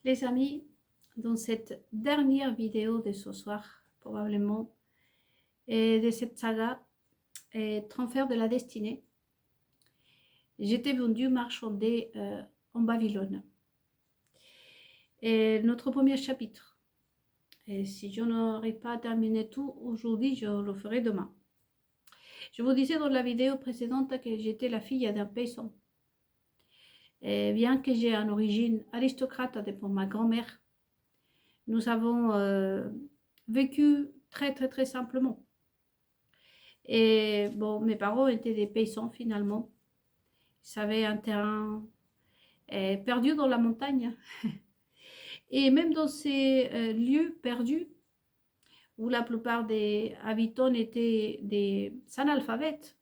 Les amis, dans cette dernière vidéo de ce soir, probablement, et de cette saga, Transfert de la destinée, j'étais venue marchander en Babylone. Et notre premier chapitre, et si je n'aurai pas terminé tout aujourd'hui, je le ferai demain. Je vous disais dans la vidéo précédente que j'étais la fille d'un paysan. Et bien que j'ai une origine aristocrate pour ma grand-mère, nous avons vécu très simplement. Et bon, mes parents étaient des paysans finalement. Ils avaient un terrain perdu dans la montagne. Et même dans ces lieux perdus, où la plupart des habitants étaient des analphabètes,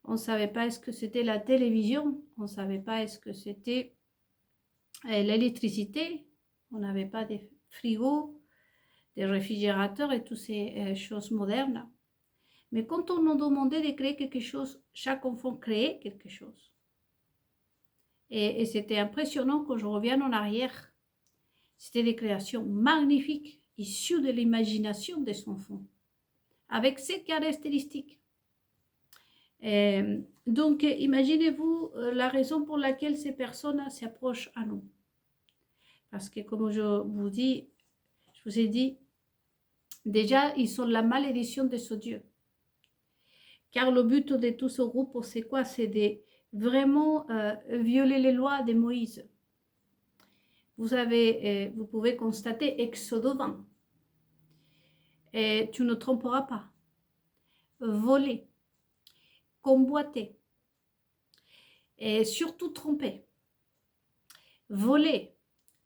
on ne savait pas est-ce que c'était la télévision, on ne savait pas est-ce que c'était l'électricité, on n'avait pas de frigos, des réfrigérateurs et toutes ces choses modernes. Mais quand on nous demandait de créer quelque chose, chaque enfant créait quelque chose. Et c'était impressionnant quand je reviens en arrière. C'était des créations magnifiques, issues de l'imagination des enfants, avec ces caractéristiques. Donc, imaginez-vous la raison pour laquelle ces personnes s'approchent à nous. Parce que, comme je vous ai dit, déjà, ils sont la malédiction de ce Dieu. Car le but de tout ce groupe, c'est quoi? C'est de vraiment violer les lois de Moïse. Vous pouvez constater Exode 20. Et tu ne tromperas pas. Voler, convoiter, et surtout tromper. Voler,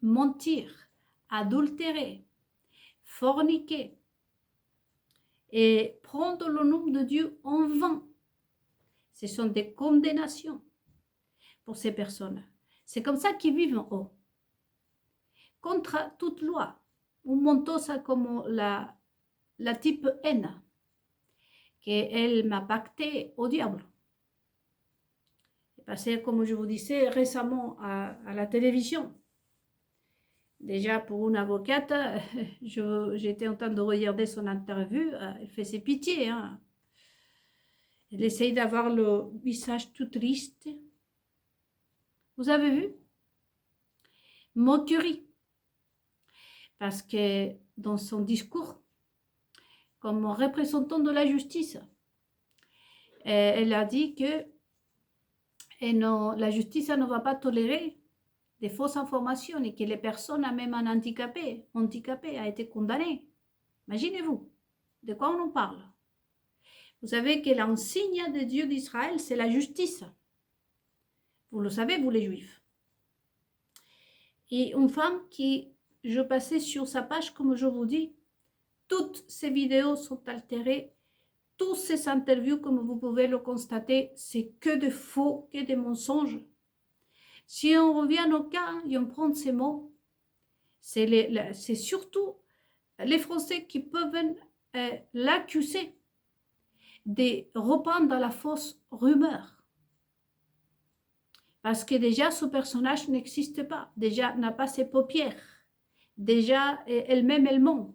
mentir, adultérer, forniquer et prendre le nom de Dieu en vain. Ce sont des condamnations pour ces personnes. C'est comme ça qu'ils vivent en haut. Contre toute loi. On monte ça comme la type N, qu'elle m'a pacté au diable. C'est passé, comme je vous disais, récemment à la télévision. Déjà, pour une avocate, j'étais en train de regarder son interview, elle faisait pitié. Hein. Elle essaye d'avoir le visage tout triste. Vous avez vu? Moquerie. Parce que dans son discours, comme représentant de la justice, elle a dit que la justice ne va pas tolérer des fausses informations et que les personnes, même un handicapé a été condamné. Imaginez-vous, de quoi on en parle? Vous savez que l'insigne de Dieu d'Israël, c'est la justice. Vous le savez, vous les Juifs. Et une femme qui, je passais sur sa page, comme je vous dis, toutes ces vidéos sont altérées, toutes ces interviews, comme vous pouvez le constater, c'est que de faux, que de mensonges. Si on revient au cas et on prend ces mots, c'est surtout les Français qui peuvent l'accuser de répandre la fausse rumeur. Parce que déjà, ce personnage n'existe pas. Déjà, n'a pas ses paupières. Déjà, elle-même, elle ment.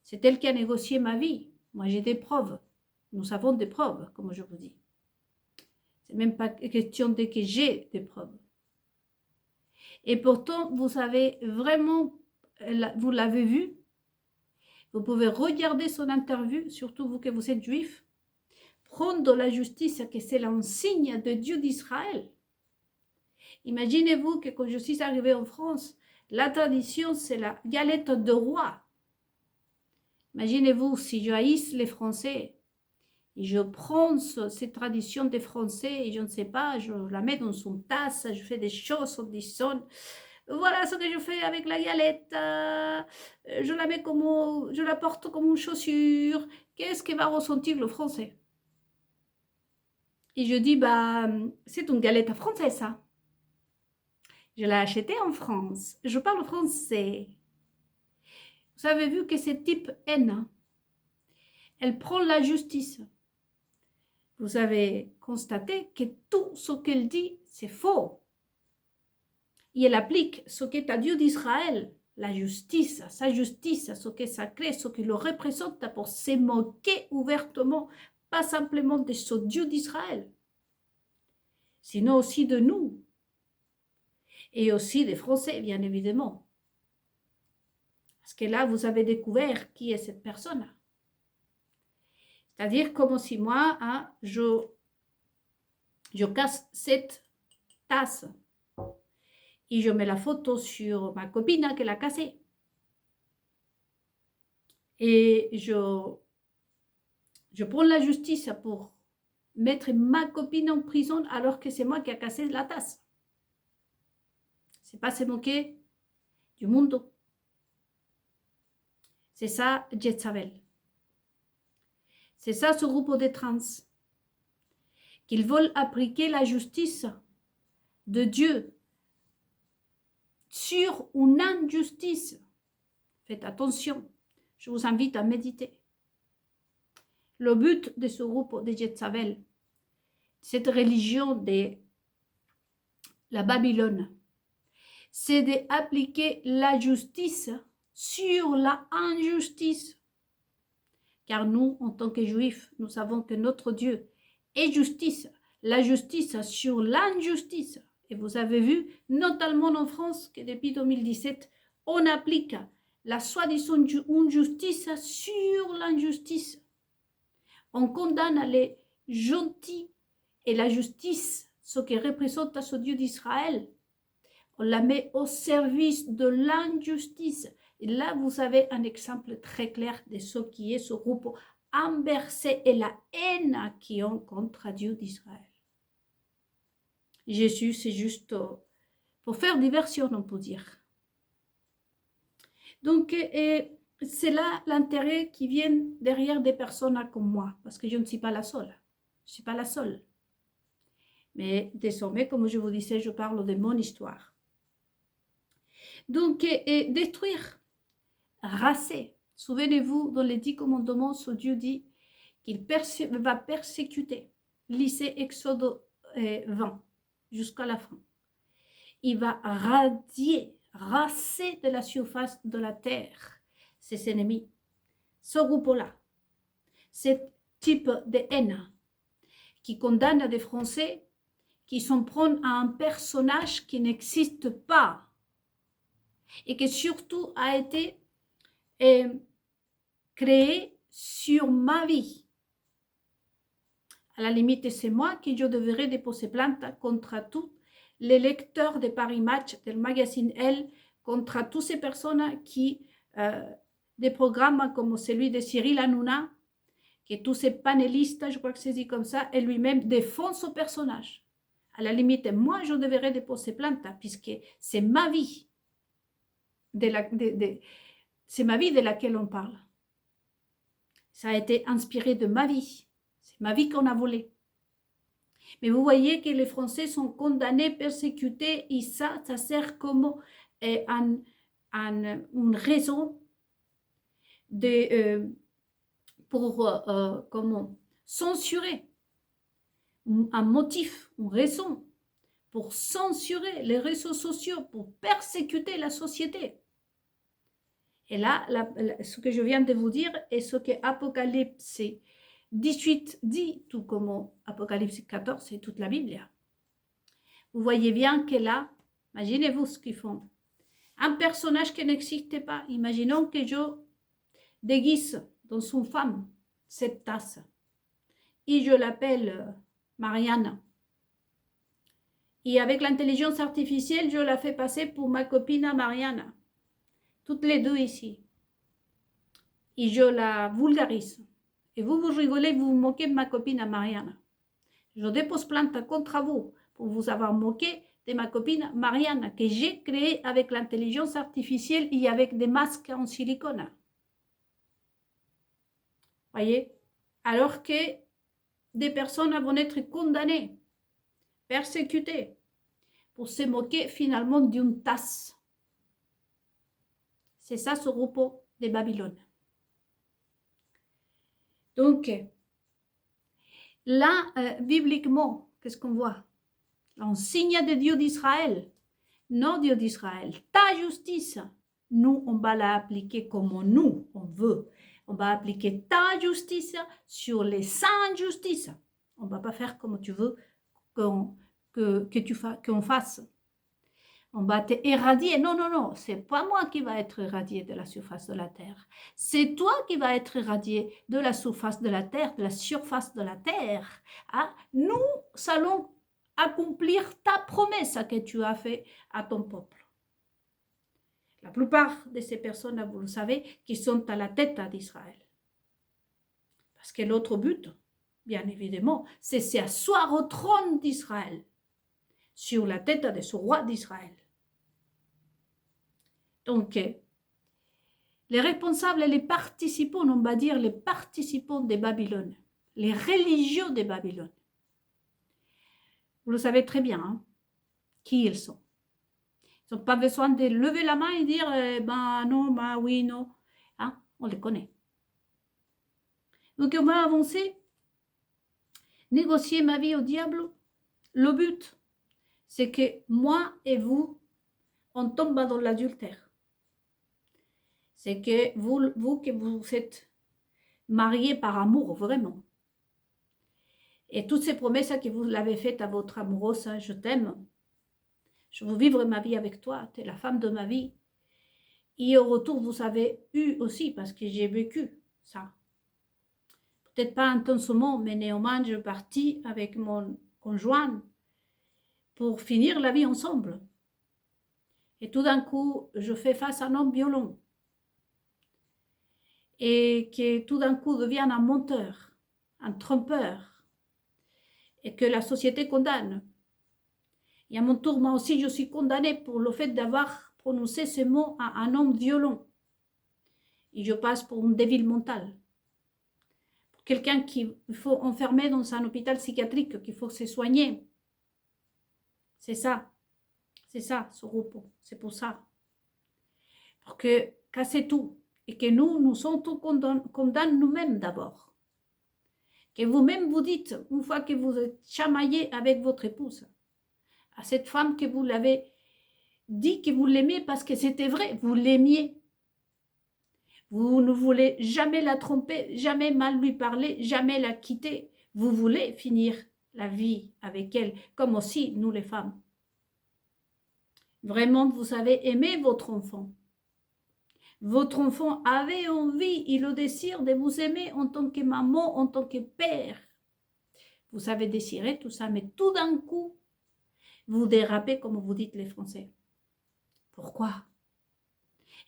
C'est elle qui a négocié ma vie. Moi, j'ai des preuves. Nous avons des preuves, comme je vous dis. C'est même pas question de que j'ai des preuves. Et pourtant, vous savez vraiment, vous l'avez vu, vous pouvez regarder son interview, surtout vous que vous êtes juif, prendre la justice, que c'est l'insigne de Dieu d'Israël. Imaginez-vous que quand je suis arrivée en France, la tradition, c'est la galette de roi. Imaginez-vous si je haïsse les Français et je prends cette tradition des Français et je ne sais pas, je la mets dans son tasse, je fais des choses en disant voilà ce que je fais avec la galette, je la mets comme, je la porte comme une chaussure, qu'est-ce que va ressentir le Français? Et je dis, bah, c'est une galette française, ça. Je l'ai achetée en France, je parle français. Vous avez vu que c'est type N, elle prend la justice. Vous avez constaté que tout ce qu'elle dit, c'est faux. et elle applique ce qu'est à Dieu d'Israël, la justice, sa justice, ce qui est sacré, ce qui le représente pour se moquer ouvertement, pas simplement de ce Dieu d'Israël, sinon aussi de nous, et aussi des Français, bien évidemment. Parce que là, vous avez découvert qui est cette personne. C'est-à-dire comme si moi, hein, je casse cette tasse et je mets la photo sur ma copine qui l'a cassée. Et je prends la justice pour mettre ma copine en prison alors que c'est moi qui a cassé la tasse. C'est pas se moquer du monde. C'est ça, Jezabel. C'est ça, ce groupe de trans. Qu'ils veulent appliquer la justice de Dieu sur une injustice. Faites attention. Je vous invite à méditer. Le but de ce groupe de Jezabel, cette religion de la Babylone, c'est d'appliquer la justice sur la injustice. Car nous, en tant que juifs, nous savons que notre Dieu est justice. La justice sur l'injustice. Et vous avez vu, notamment en France, que depuis 2017, on applique la soi-disant injustice sur l'injustice. On condamne les gentils et la justice, ce qui représente à ce Dieu d'Israël. On la met au service de l'injustice. Et là, vous avez un exemple très clair de ce qui est ce groupe inversé et la haine qu'ils ont contre Dieu d'Israël. Jésus, c'est juste pour faire diversion, on peut dire. Donc, c'est là l'intérêt qui vient derrière des personnes comme moi, parce que je ne suis pas la seule. Je ne suis pas la seule. Mais désormais, comme je vous disais, je parle de mon histoire. Donc, détruire, raser. Souvenez-vous, dans les 10 commandements, ce Dieu dit qu'il va persécuter. Lisez Exode 20 jusqu'à la fin. Il va radier, raser de la surface de la terre ses ennemis. Ce groupe-là, ce type de haine qui condamne des Français qui s'en prennent à un personnage qui n'existe pas et qui surtout a été créé sur ma vie. À la limite, c'est moi qui je devrais déposer plainte contre tous les lecteurs de Paris Match, du magazine Elle, contre toutes ces personnes qui, des programmes comme celui de Cyril Hanouna, qui tous ces panélistes, je crois que c'est dit comme ça, et lui-même défend ce personnage. À la limite, moi, je devrais déposer plainte, puisque c'est ma vie, c'est ma vie de laquelle on parle. Ça a été inspiré de ma vie. C'est ma vie qu'on a volée. Mais vous voyez que les Français sont condamnés, persécutés, et ça sert comme une raison pour comment censurer, un motif, une raison pour censurer les réseaux sociaux, pour persécuter la société. Et là, ce que je viens de vous dire est ce que Apocalypse 18 dit, tout comme Apocalypse 14, c'est toute la Bible. Vous voyez bien que là, imaginez-vous ce qu'ils font. Un personnage qui n'existe pas. Imaginons que je déguise dans une femme cette tasse et je l'appelle Marianne. Et avec l'intelligence artificielle, je la fais passer pour ma copine Marianne. Toutes les deux ici. Et je la vulgarise. Et vous rigolez, vous vous moquez de ma copine Marianne. Je dépose plainte contre vous pour vous avoir moqué de ma copine Marianne que j'ai créée avec l'intelligence artificielle et avec des masques en silicone. Voyez? Alors que des personnes vont être condamnées, persécutées, pour se moquer finalement d'une tasse. C'est ça ce repos de Babylone. Donc, là, bibliquement, qu'est-ce qu'on voit? Un signe de Dieu d'Israël, non, Dieu d'Israël, ta justice, nous, on va l'appliquer comme nous, on veut. On va appliquer ta justice sur les sans justice. On ne va pas faire comme tu veux qu'on fasse. On va te éradier. Non, non, non, c'est pas moi qui va être éradié de la surface de la terre. C'est toi qui vas être éradié de la surface de la terre, de la surface de la terre. Hein? Nous allons accomplir ta promesse que tu as faite à ton peuple. La plupart de ces personnes, vous le savez, qui sont à la tête d'Israël. Parce que l'autre but, bien évidemment, c'est s'asseoir au trône d'Israël, sur la tête de ce roi d'Israël. Donc, les responsables et les participants, on va dire les participants de Babylone, les religieux de Babylone, vous le savez très bien, hein, qui ils sont. Ils n'ont pas besoin de lever la main et dire ben non, ben oui, non. Hein, on les connaît. Donc, on va avancer. Négocier ma vie au diable. Le but, c'est que moi et vous, on tombe dans l'adultère. C'est que vous que vous êtes mariés par amour, vraiment. Et toutes ces promesses que vous l'avez faites à votre amoureuse, je t'aime, je veux vivre ma vie avec toi, tu es la femme de ma vie. Et au retour, vous avez eu aussi, parce que j'ai vécu ça. Peut-être pas intensément, mais néanmoins, je partis avec mon conjoint pour finir la vie ensemble. Et tout d'un coup, je fais face à un homme violent. Et qui tout d'un coup devient un menteur, un trompeur. Et que la société condamne. Et à mon tour, moi aussi, je suis condamnée pour le fait d'avoir prononcé ces mots à un homme violent. Et je passe pour une débile mentale. Pour quelqu'un qu'il faut enfermer dans un hôpital psychiatrique, qu'il faut se soigner. C'est ça. C'est ça, ce repos. C'est pour ça. Pour que casser tout. Et que nous sommes tous condamnés nous-mêmes d'abord. Que vous-même vous dites, une fois que vous êtes chamaillé avec votre épouse, à cette femme que vous l'avez dit que vous l'aimez parce que c'était vrai, vous l'aimiez. Vous ne voulez jamais la tromper, jamais mal lui parler, jamais la quitter. Vous voulez finir la vie avec elle, comme aussi nous les femmes. Vraiment, vous avez aimé votre enfant. Votre enfant avait envie et le désir de vous aimer en tant que maman, en tant que père. Vous avez désiré tout ça, mais tout d'un coup, vous dérapez comme vous dites les Français. Pourquoi?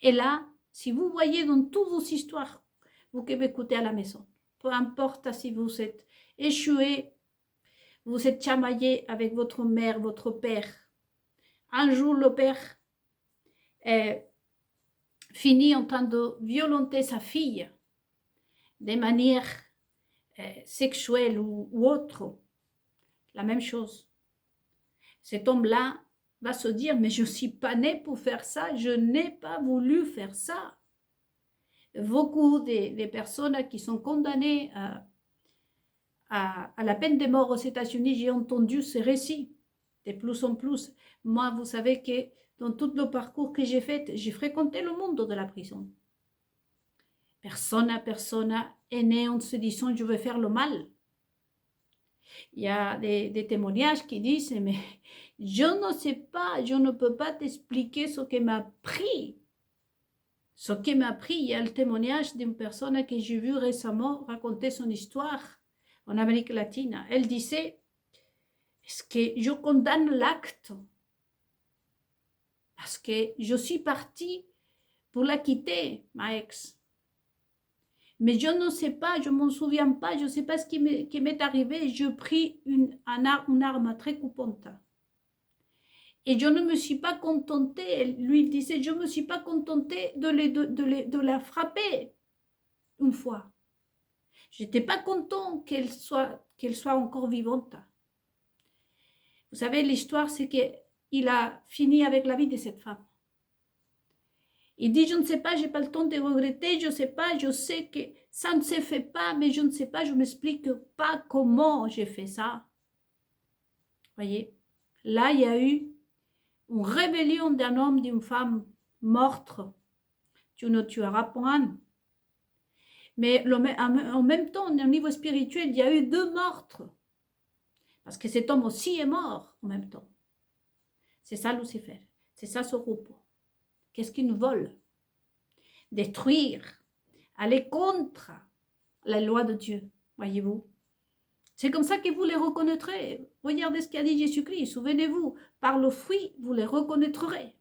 Et là, si vous voyez dans toutes vos histoires, vous qui m'écoutez à la maison, peu importe si vous êtes échoué, vous êtes chamaillé avec votre mère, votre père. Un jour, le père finit en train de violenter sa fille de manière sexuelle ou autre. La même chose. Cet homme-là va se dire, mais je ne suis pas né pour faire ça, je n'ai pas voulu faire ça. Beaucoup des personnes qui sont condamnées à la peine de mort aux États-Unis, j'ai entendu ce récit de plus en plus. Moi, vous savez que dans tout le parcours que j'ai fait, j'ai fréquenté le monde de la prison. Personne est né en se disant je vais faire le mal. Il y a des témoignages qui disent mais je ne sais pas, je ne peux pas t'expliquer ce qui m'a pris. Ce qui m'a pris, il y a le témoignage d'une personne que j'ai vue récemment raconter son histoire en Amérique latine. Elle disait, est-ce que je condamne l'acte? Parce que je suis partie pour la quitter, ma ex. Mais je ne sais pas, je ne m'en souviens pas, je ne sais pas ce qui m'est arrivé. Je pris une arme très coupante. Et je ne me suis pas contentée, elle lui disait, je ne me suis pas contentée de la frapper une fois. Je n'étais pas contente qu'elle soit encore vivante. Vous savez, l'histoire, c'est qu'il a fini avec la vie de cette femme. Il dit, je ne sais pas, je n'ai pas le temps de regretter, je ne sais pas, je sais que ça ne se fait pas, mais je ne sais pas, je ne m'explique pas comment j'ai fait ça. Voyez, là, il y a eu une rébellion d'un homme, d'une femme morte, tu ne tueras point. Mais en même temps, au niveau spirituel, il y a eu 2 meurtres. Parce que cet homme aussi est mort en même temps. C'est ça Lucifer. C'est ça ce groupe. Qu'est-ce qu'il nous vole? Détruire, aller contre la loi de Dieu, voyez-vous. C'est comme ça que vous les reconnaîtrez. Regardez ce qu'a dit Jésus-Christ. Souvenez-vous, par le fruit, vous les reconnaîtrez.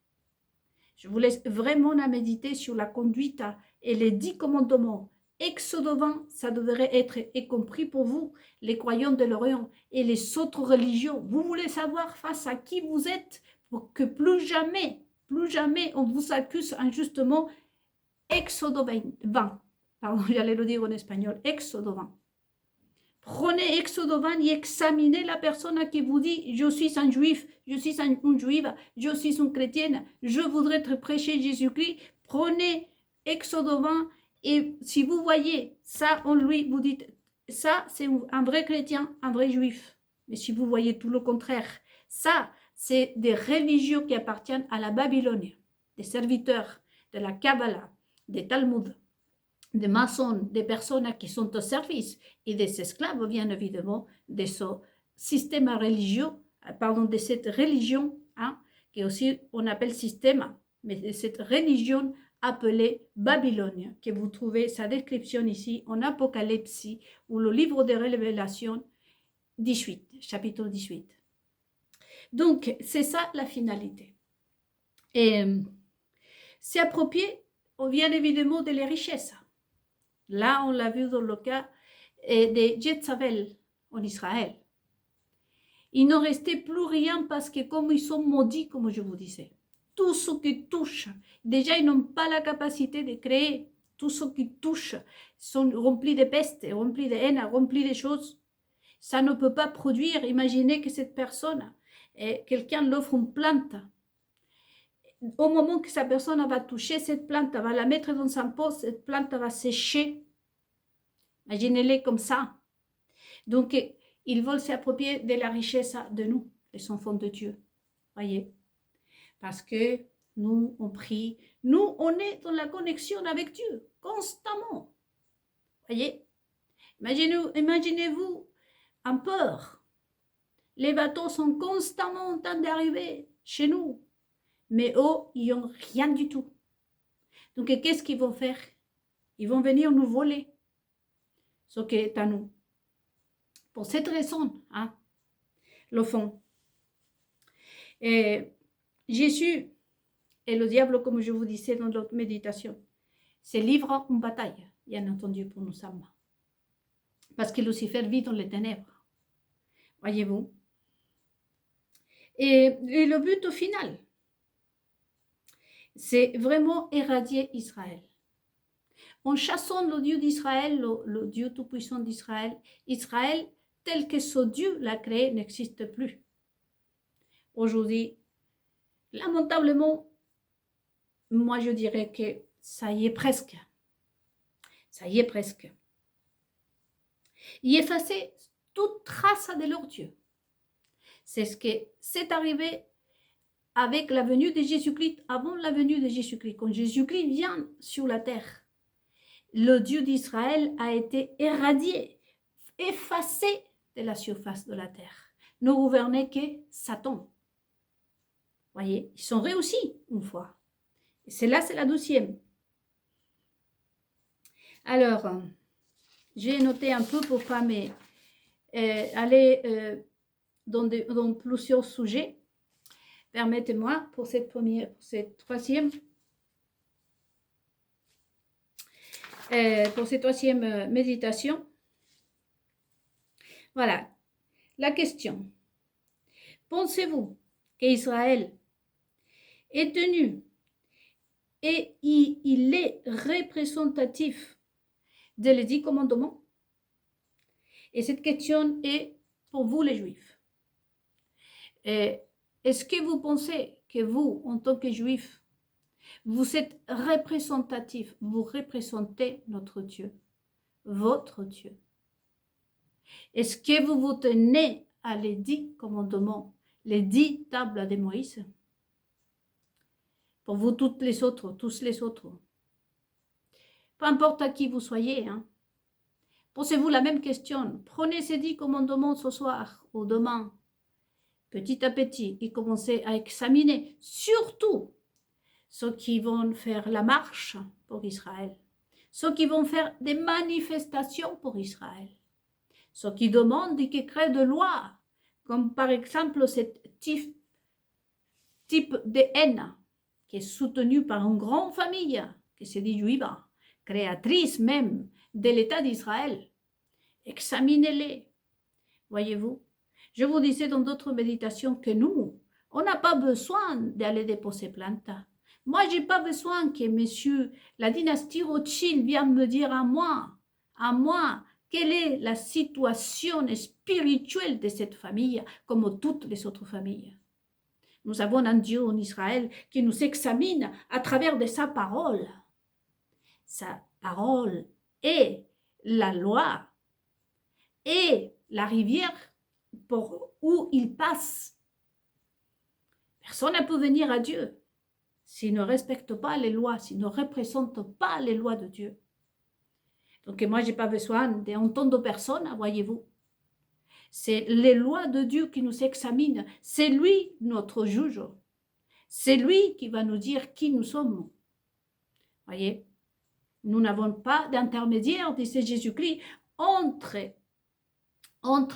Je vous laisse vraiment à méditer sur la conduite et les 10 commandements. Exode 20, ça devrait être y compris pour vous, les croyants de l'Orient et les autres religions. Vous voulez savoir face à qui vous êtes pour que plus jamais on vous accuse injustement. Exode 20. Pardon, j'allais le dire en espagnol. Exode 20. Prenez Exode 20 et examinez la personne à qui vous dit « Je suis un juif, je suis une juive, je suis une chrétienne, je voudrais te prêcher Jésus-Christ. » Prenez Exode 20 et si vous voyez ça en lui, vous dites « Ça, c'est un vrai chrétien, un vrai juif. » Mais si vous voyez tout le contraire, ça, c'est des religions qui appartiennent à la Babylone, des serviteurs de la Kabbalah, des Talmuds, des maçons, des personnes qui sont au service et des esclaves, bien évidemment, de ce système religieux, de cette religion, qui aussi on appelle système, mais de cette religion appelée Babylone, que vous trouvez sa description ici en Apocalypse ou le livre de Révélation 18, chapitre 18. Donc, c'est ça la finalité. Et c'est approprié, bien évidemment, de les richesses. Là, on l'a vu dans le cas de Jézabel en Israël. Il n'en restait plus rien parce que comme ils sont maudits, comme je vous disais, tout ce qui touche, déjà ils n'ont pas la capacité de créer, tout ce qui touche sont remplis de peste, remplis de haine, remplis de choses. Ça ne peut pas produire. Imaginez que cette personne, quelqu'un l'offre une plante. Au moment que sa personne va toucher cette plante, va la mettre dans sa peau, cette plante va sécher. Imaginez-les comme ça. Donc, ils veulent s'approprier de la richesse de nous, les enfants de Dieu. Voyez? Parce que nous, on prie. Nous, on est dans la connexion avec Dieu, constamment. Voyez? Imaginez-vous en peur. Les bateaux sont constamment en train d'arriver chez nous. Mais eux, ils n'ont rien du tout. Donc, qu'est-ce qu'ils vont faire? Ils vont venir nous voler ce qui est à nous. Pour cette raison, le fond. Et Jésus et le diable, comme je vous disais dans notre méditation, se livrent une bataille, bien entendu, pour nos âmes. Parce que Lucifer vit dans les ténèbres. Voyez-vous? Et le but au final, c'est vraiment éradier Israël. En chassant le Dieu d'Israël, le Dieu tout-puissant d'Israël, Israël, tel que ce Dieu l'a créé, n'existe plus. Aujourd'hui, lamentablement, moi je dirais que ça y est presque. Ça y est presque. Y effacer toute trace de leur Dieu. C'est ce que c'est arrivé avec la venue de Jésus-Christ, avant la venue de Jésus-Christ. Quand Jésus-Christ vient sur la terre, le Dieu d'Israël a été éradié, effacé de la surface de la terre. Ne gouvernait que Satan. Voyez, ils sont réussis une fois. Et celle-là, c'est la 12e. Alors, j'ai noté un peu pour pas aller dans plusieurs sujets. Permettez-moi pour cette troisième méditation. Voilà, la question. Pensez-vous qu'Israël est tenu et il est représentatif de les 10 commandements? Et cette question est pour vous les Juifs. Est-ce que vous pensez que vous, en tant que Juifs, vous êtes représentatif, vous représentez notre Dieu, votre Dieu? Est-ce que vous vous tenez à les 10 commandements, les 10 tables de Moïse? pour vous toutes les autres, tous les autres. Peu importe à qui vous soyez, hein. Posez-vous la même question. Prenez ces 10 commandements ce soir ou demain, petit à petit, et commencez à examiner, surtout ceux qui vont faire la marche pour Israël, ceux qui vont faire des manifestations pour Israël, ceux qui demandent et qui créent de lois, comme par exemple ce type de haine qui est soutenu par une grande famille qui se dit juive, créatrice même de l'État d'Israël. Examinez-les, voyez-vous. Je vous disais dans d'autres méditations que nous, on n'a pas besoin d'aller déposer plainte. Moi, je n'ai pas besoin que monsieur, la dynastie Rothschild vienne me dire à moi, quelle est la situation spirituelle de cette famille, comme toutes les autres familles. Nous avons un Dieu en Israël qui nous examine à travers de sa parole. Sa parole est la loi et la rivière pour où il passe. Personne ne peut venir à Dieu s'il ne respecte pas les lois, s'il ne représente pas les lois de Dieu. Donc moi, je n'ai pas besoin d'entendre personne, voyez-vous. C'est les lois de Dieu qui nous examinent. C'est lui notre juge. C'est lui qui va nous dire qui nous sommes. Voyez, nous n'avons pas d'intermédiaire, disait Jésus-Christ, entre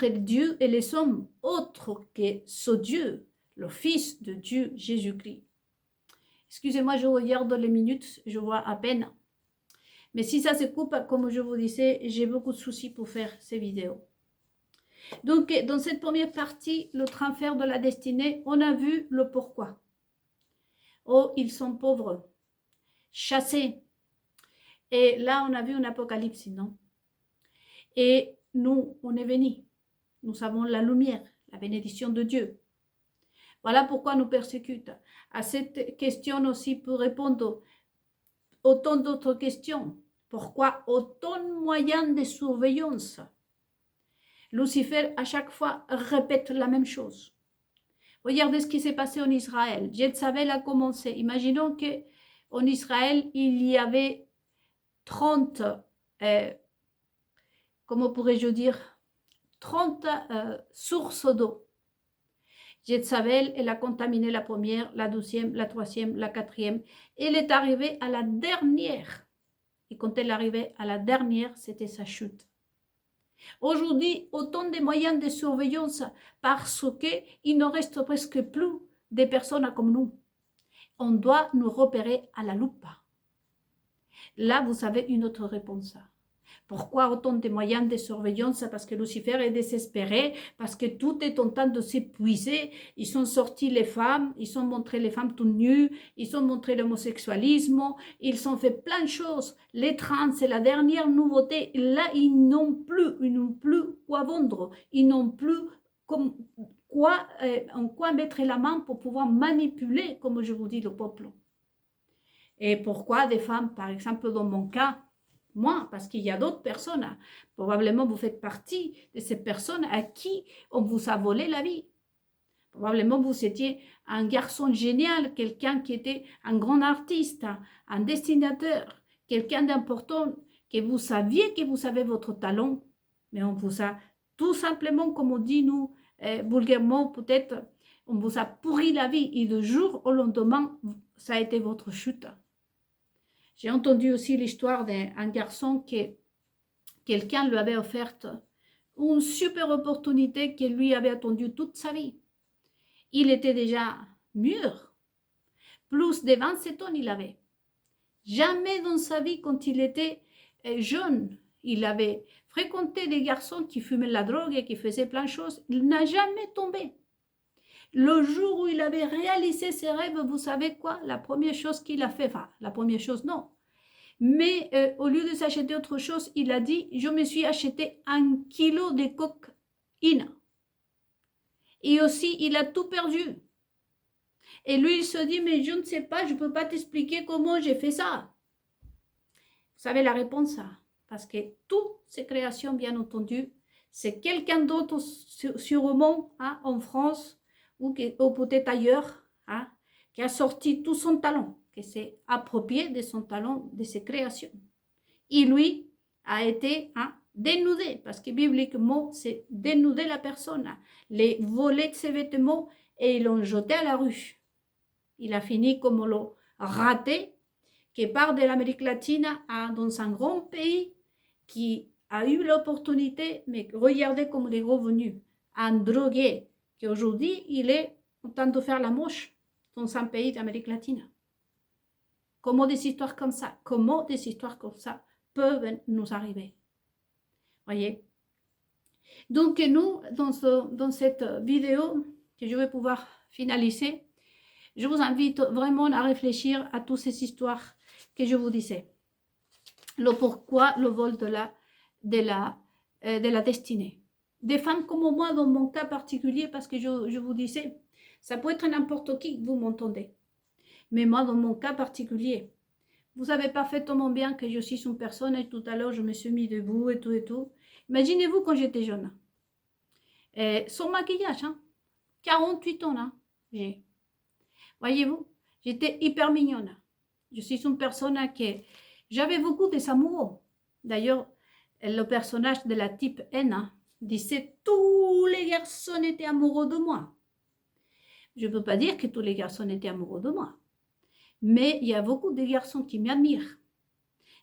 Dieu et les hommes, autre que ce Dieu, le Fils de Dieu, Jésus-Christ. Excusez-moi, je regarde les minutes, je vois à peine. Mais si ça se coupe, comme je vous disais, j'ai beaucoup de soucis pour faire ces vidéos. Donc, dans cette première partie, le transfert de la destinée, on a vu le pourquoi. Oh, ils sont pauvres, chassés. Et là, on a vu un apocalypse, non? Et nous, on est venus. Nous avons la lumière, la bénédiction de Dieu. Voilà pourquoi nous persécutent. À cette question aussi, pour répondre autant d'autres questions. Pourquoi autant de moyens de surveillance? Lucifer, à chaque fois, répète la même chose. Regardez ce qui s'est passé en Israël. Jezabel a commencé. Imaginons qu'en Israël, il y avait 30, comment pourrais-je dire, 30 sources d'eau. Jezabel, elle a contaminé la première, la deuxième, la troisième, la quatrième. Elle est arrivée à la dernière. Et quand elle arrivait à la dernière, c'était sa chute. Aujourd'hui, autant de moyens de surveillance parce qu'il ne reste presque plus de personnes comme nous. On doit nous repérer à la loupe. Là, vous avez une autre réponse. Pourquoi autant de moyens de surveillance? Parce que Lucifer est désespéré, parce que tout est en train de s'épuiser. Ils ont sorti les femmes, ils ont montré les femmes toutes nues, ils ont montré l'homosexualisme, ils ont fait plein de choses. Les trans, c'est la dernière nouveauté. Là, ils n'ont plus quoi vendre, ils n'ont plus en quoi mettre la main pour pouvoir manipuler, comme je vous dis, le peuple. Et pourquoi des femmes, par exemple, dans mon cas, moi, parce qu'il y a d'autres personnes, probablement vous faites partie de ces personnes à qui on vous a volé la vie. Probablement vous étiez un garçon génial, quelqu'un qui était un grand artiste, un dessinateur, quelqu'un d'important, que vous saviez que vous avez votre talent, mais on vous a tout simplement, comme on dit nous, vulgairement peut-être, on vous a pourri la vie et du jour au lendemain, ça a été votre chute. J'ai entendu aussi l'histoire d'un garçon que quelqu'un lui avait offerte une super opportunité qu'il lui avait attendue toute sa vie. Il était déjà mûr, plus de 27 ans il avait. Jamais dans sa vie, quand il était jeune, il avait fréquenté des garçons qui fumaient la drogue et qui faisaient plein de choses. Il n'a jamais tombé. Le jour où il avait réalisé ses rêves, vous savez quoi? La première chose qu'il a fait, enfin, la première chose, non. Mais au lieu de s'acheter autre chose, il a dit, je me suis acheté 1 kilo de cocaïne. Et aussi, il a tout perdu. Et lui, il se dit, mais je ne sais pas, je ne peux pas t'expliquer comment j'ai fait ça. Vous savez la réponse, parce que toutes ces créations, bien entendu, c'est quelqu'un d'autre sûrement en France ou peut-être ailleurs, qui a sorti tout son talent, qui s'est approprié de son talent, de ses créations. Et lui a été dénudé, parce que bibliquement, c'est dénuder la personne, les voler de ses vêtements et ils l'ont jeté à la rue. Il a fini comme le raté qui part de l'Amérique latine dans un grand pays qui a eu l'opportunité, mais regardez comme il est revenu, un drogué, qui aujourd'hui, il est en train de faire la moche dans un pays d'Amérique latine. Comment des histoires comme ça peuvent nous arriver. Voyez. Donc nous, dans cette vidéo que je vais pouvoir finaliser, je vous invite vraiment à réfléchir à toutes ces histoires que je vous disais. Le pourquoi, le vol de la destinée. Des femmes comme moi, dans mon cas particulier, parce que je vous disais, ça peut être n'importe qui, vous m'entendez. Mais moi, dans mon cas particulier, vous savez parfaitement bien que je suis une personne et tout à l'heure, je me suis mis debout et tout et tout. Imaginez-vous quand j'étais jeune. Sans maquillage, 48 ans, j'ai. Voyez-vous, j'étais hyper mignonne. Je suis une personne qui... J'avais beaucoup des amoureux. D'ailleurs, le personnage de la type N disait « Tous les garçons étaient amoureux de moi ». Je ne peux pas dire que tous les garçons étaient amoureux de moi. Mais il y a beaucoup de garçons qui m'admirent.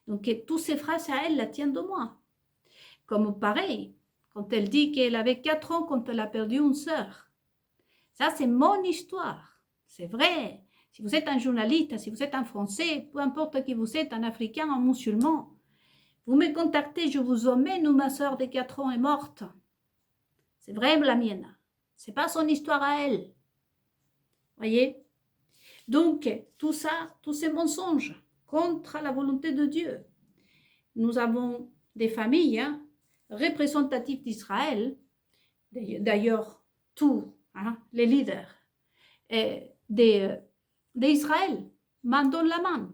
Donc, toutes ces phrases à elle la tiennent de moi. Comme pareil, quand elle dit qu'elle avait 4 ans quand elle a perdu une sœur. Ça, c'est mon histoire. C'est vrai. Si vous êtes un journaliste, si vous êtes un Français, peu importe qui vous êtes, un Africain, un musulman, vous me contactez, je vous emmène où ma soeur de 4 ans est morte. C'est vrai, la mienne. Ce n'est pas son histoire à elle. Voyez? Donc, tout ça, tous ces mensonges contre la volonté de Dieu. Nous avons des familles représentatives d'Israël, d'ailleurs, tous les leaders d'Israël, main dans la main,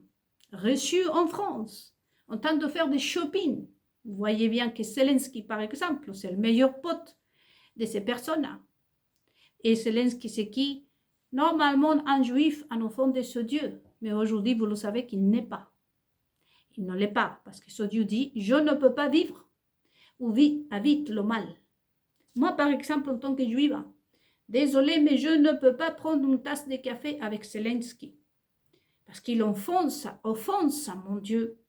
reçus en France, en train de faire des shopping. Vous voyez bien que Zelensky, par exemple, c'est le meilleur pote de ces personnes-là. Et Zelensky, c'est qui? Normalement, un juif, un enfant de ce Dieu. Mais aujourd'hui, vous le savez qu'il n'est pas. Il ne l'est pas, parce que ce Dieu dit, je ne peux pas vivre ou habite le mal. Moi, par exemple, en tant que juive, désolé, mais je ne peux pas prendre une tasse de café avec Zelensky. Parce qu'il offense, mon Dieu.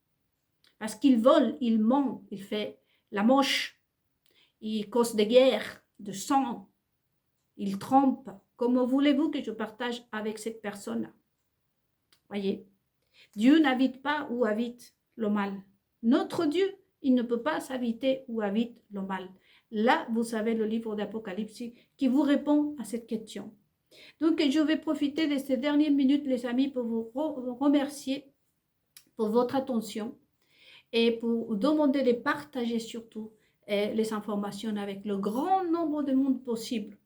Parce qu'il vole, il ment, il fait la moche. Il cause des guerres, de sang. Il trompe. Comment voulez-vous que je partage avec cette personne? Voyez, Dieu n'habite pas où habite le mal. Notre Dieu, il ne peut pas s'habiter où habite le mal. Là, vous savez le livre d'Apocalypse qui vous répond à cette question. Donc, je vais profiter de ces dernières minutes, les amis, pour vous remercier pour votre attention et pour vous demander de partager surtout les informations avec le grand nombre de monde possible.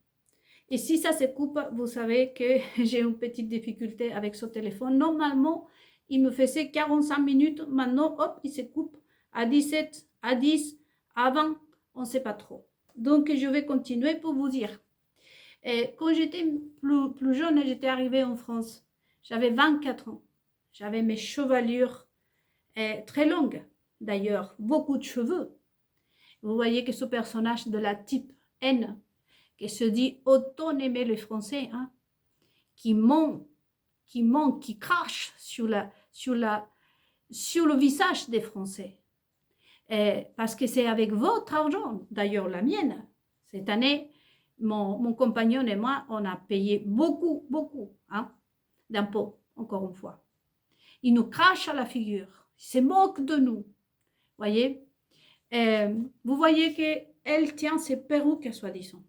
Et si ça se coupe, vous savez que j'ai une petite difficulté avec ce téléphone. Normalement, il me faisait 45 minutes. Maintenant, hop, il se coupe à 17, à 10, à 20. On ne sait pas trop. Donc, je vais continuer pour vous dire. Quand j'étais plus jeune, j'étais arrivée en France. J'avais 24 ans. J'avais mes chevelures très longues. D'ailleurs, beaucoup de cheveux. Vous voyez que ce personnage de la type N, qui se dit autant aimer les Français, qui ment, qui crache sur le visage des Français. Parce que c'est avec votre argent, d'ailleurs la mienne. Cette année, mon compagnon et moi, on a payé beaucoup d'impôts, encore une fois. Il nous crache à la figure, il se moque de nous. Voyez, vous voyez qu'elle tient ses perruques, soi-disant.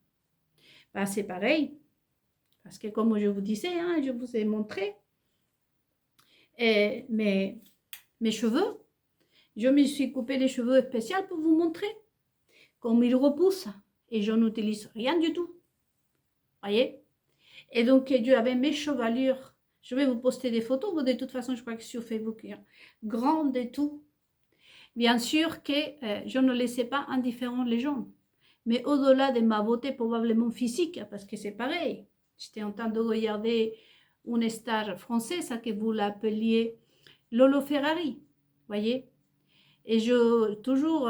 Ben, c'est pareil, parce que comme je vous disais, je vous ai montré mes cheveux. Je me suis coupé les cheveux spéciaux pour vous montrer comme ils repoussent et je n'utilise rien du tout. Voyez? Et donc, Dieu avait mes chevelures. Je vais vous poster des photos, de toute façon, je crois que sur Facebook, grandes et tout. Bien sûr que je ne laissais pas indifférents les gens. Mais au-delà de ma beauté probablement physique, parce que c'est pareil, j'étais en train de regarder une star française que vous l'appeliez Lolo Ferrari, voyez. Et je toujours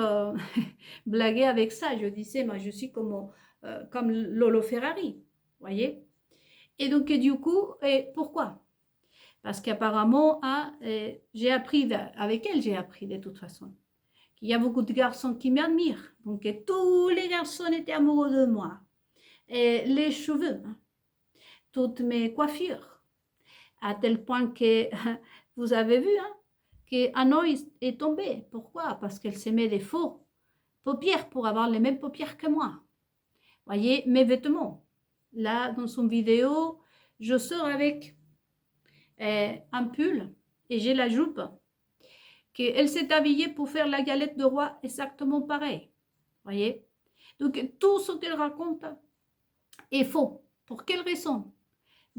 blaguais avec ça. Je disais, moi, je suis comme Lolo Ferrari, voyez. Et donc, du coup, pourquoi? Parce qu'apparemment, hein, j'ai appris avec elle, j'ai appris de toute façon qu'il y a beaucoup de garçons qui m'admirent. Donc, tous les garçons étaient amoureux de moi. Et les cheveux, hein, toutes mes coiffures, à tel point que vous avez vu, hein, qu'un œil est tombé. Pourquoi? Parce qu'elle se met des faux paupières pour avoir les mêmes paupières que moi. Voyez, mes vêtements. Là, dans son vidéo, je sors avec un pull et j'ai la jupe. Elle s'est habillée pour faire la galette de roi exactement pareil. Voyez? Donc, tout ce qu'elle raconte est faux. Pour quelle raison?